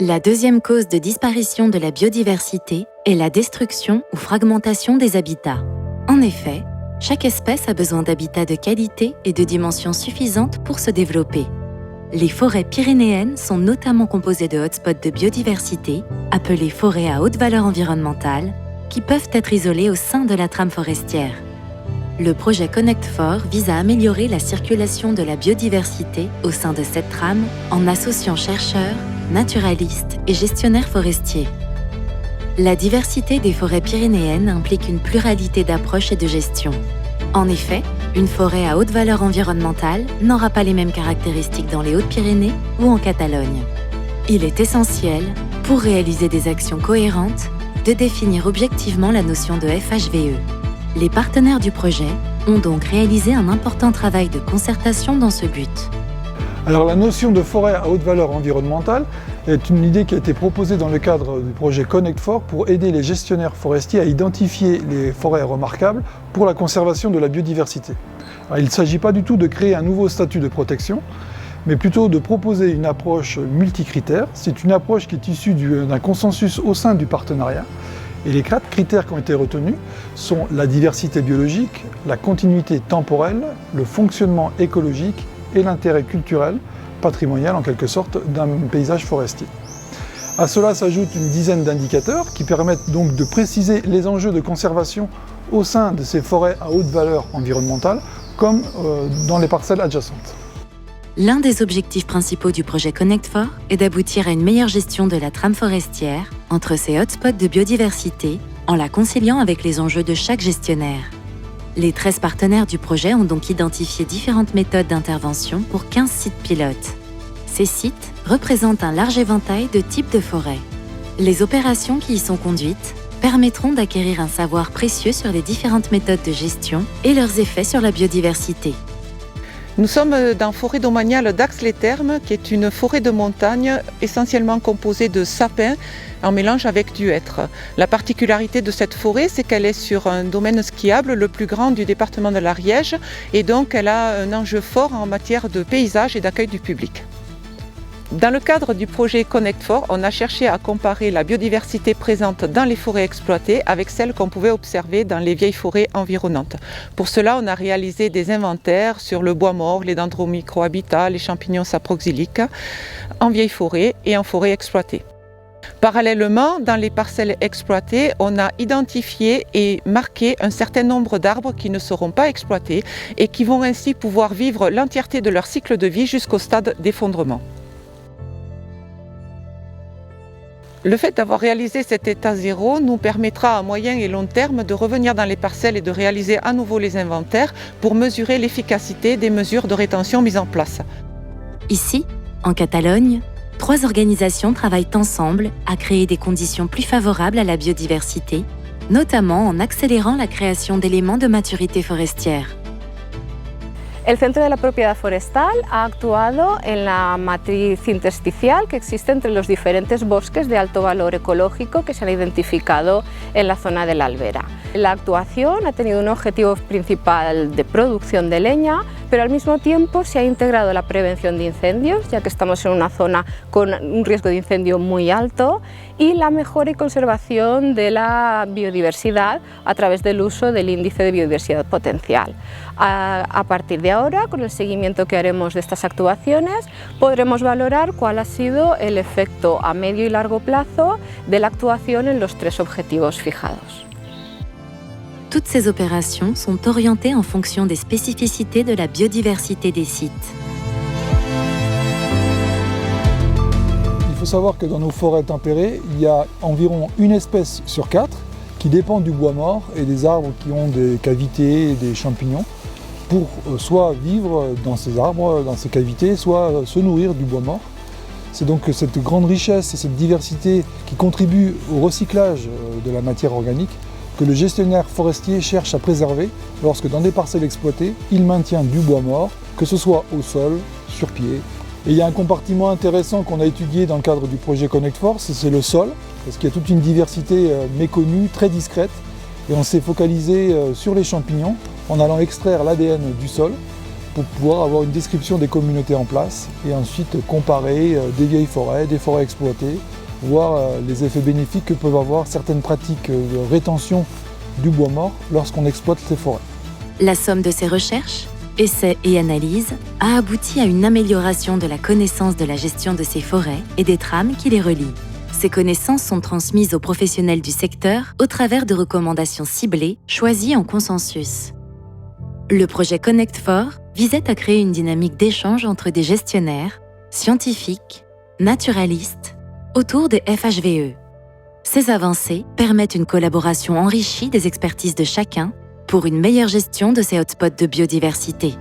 La deuxième cause de disparition de la biodiversité est la destruction ou fragmentation des habitats. En effet, chaque espèce a besoin d'habitats de qualité et de dimensions suffisantes pour se développer. Les forêts pyrénéennes sont notamment composées de hotspots de biodiversité, appelés forêts à haute valeur environnementale, qui peuvent être isolées au sein de la trame forestière. Le projet Connect4 vise à améliorer la circulation de la biodiversité au sein de cette trame en associant chercheurs, naturalistes et gestionnaires forestiers. La diversité des forêts pyrénéennes implique une pluralité d'approches et de gestion. En effet, une forêt à haute valeur environnementale n'aura pas les mêmes caractéristiques dans les Hautes-Pyrénées ou en Catalogne. Il est essentiel, pour réaliser des actions cohérentes, de définir objectivement la notion de FHVE. Les partenaires du projet ont donc réalisé un important travail de concertation dans ce but. Alors la notion de forêt à haute valeur environnementale est une idée qui a été proposée dans le cadre du projet Connect4 pour aider les gestionnaires forestiers à identifier les forêts remarquables pour la conservation de la biodiversité. Alors, il ne s'agit pas du tout de créer un nouveau statut de protection, mais plutôt de proposer une approche multicritère. C'est une approche qui est issue d'un consensus au sein du partenariat. Et les 4 critères qui ont été retenus sont la diversité biologique, la continuité temporelle, le fonctionnement écologique et l'intérêt culturel, patrimonial en quelque sorte, d'un paysage forestier. À cela s'ajoute une dizaine d'indicateurs qui permettent donc de préciser les enjeux de conservation au sein de ces forêts à haute valeur environnementale, comme dans les parcelles adjacentes. L'un des objectifs principaux du projet Connect4 est d'aboutir à une meilleure gestion de la trame forestière entre ces hotspots de biodiversité en la conciliant avec les enjeux de chaque gestionnaire. Les 13 partenaires du projet ont donc identifié différentes méthodes d'intervention pour 15 sites pilotes. Ces sites représentent un large éventail de types de forêts. Les opérations qui y sont conduites permettront d'acquérir un savoir précieux sur les différentes méthodes de gestion et leurs effets sur la biodiversité. Nous sommes dans forêt domaniale d'Ax-les-Thermes, qui est une forêt de montagne essentiellement composée de sapins en mélange avec du hêtre. La particularité de cette forêt, c'est qu'elle est sur un domaine skiable le plus grand du département de l'Ariège et donc elle a un enjeu fort en matière de paysage et d'accueil du public. Dans le cadre du projet Connect4, on a cherché à comparer la biodiversité présente dans les forêts exploitées avec celle qu'on pouvait observer dans les vieilles forêts environnantes. Pour cela, on a réalisé des inventaires sur le bois mort, les dendromicrohabitats, les champignons saproxyliques en vieilles forêts et en forêts exploitées. Parallèlement, dans les parcelles exploitées, on a identifié et marqué un certain nombre d'arbres qui ne seront pas exploités et qui vont ainsi pouvoir vivre l'entièreté de leur cycle de vie jusqu'au stade d'effondrement. Le fait d'avoir réalisé cet état zéro nous permettra à moyen et long terme de revenir dans les parcelles et de réaliser à nouveau les inventaires pour mesurer l'efficacité des mesures de rétention mises en place. Ici, en Catalogne, 3 organisations travaillent ensemble à créer des conditions plus favorables à la biodiversité, notamment en accélérant la création d'éléments de maturité forestière. El Centro de la Propiedad Forestal ha actuado en la matriz intersticial que existe entre los diferentes bosques de alto valor ecológico que se han identificado en la zona de la Albera. La actuación ha tenido un objetivo principal de producción de leña, pero al mismo tiempo se ha integrado la prevención de incendios, ya que estamos en una zona con un riesgo de incendio muy alto, y la mejora y conservación de la biodiversidad a través del uso del índice de biodiversidad potencial. A partir de ahora, con el seguimiento que haremos de estas actuaciones, podremos valorar cuál ha sido el efecto a medio y largo plazo de la actuación en los 3 objetivos fijados. Toutes ces opérations sont orientées en fonction des spécificités de la biodiversité des sites. Il faut savoir que dans nos forêts tempérées, il y a environ une espèce sur 4 qui dépend du bois mort et des arbres qui ont des cavités et des champignons pour soit vivre dans ces arbres, dans ces cavités, soit se nourrir du bois mort. C'est donc cette grande richesse et cette diversité qui contribue au recyclage de la matière organique que le gestionnaire forestier cherche à préserver lorsque dans des parcelles exploitées, il maintient du bois mort, que ce soit au sol, sur pied. Et il y a un compartiment intéressant qu'on a étudié dans le cadre du projet Connect4, c'est le sol, parce qu'il y a toute une diversité méconnue, très discrète, et on s'est focalisé sur les champignons en allant extraire l'ADN du sol pour pouvoir avoir une description des communautés en place et ensuite comparer des vieilles forêts, des forêts exploitées, voir les effets bénéfiques que peuvent avoir certaines pratiques de rétention du bois mort lorsqu'on exploite ces forêts. La somme de ces recherches, essais et analyses a abouti à une amélioration de la connaissance de la gestion de ces forêts et des trames qui les relient. Ces connaissances sont transmises aux professionnels du secteur au travers de recommandations ciblées choisies en consensus. Le projet Connect4 visait à créer une dynamique d'échange entre des gestionnaires, scientifiques, naturalistes, autour des FHVE. Ces avancées permettent une collaboration enrichie des expertises de chacun pour une meilleure gestion de ces hotspots de biodiversité.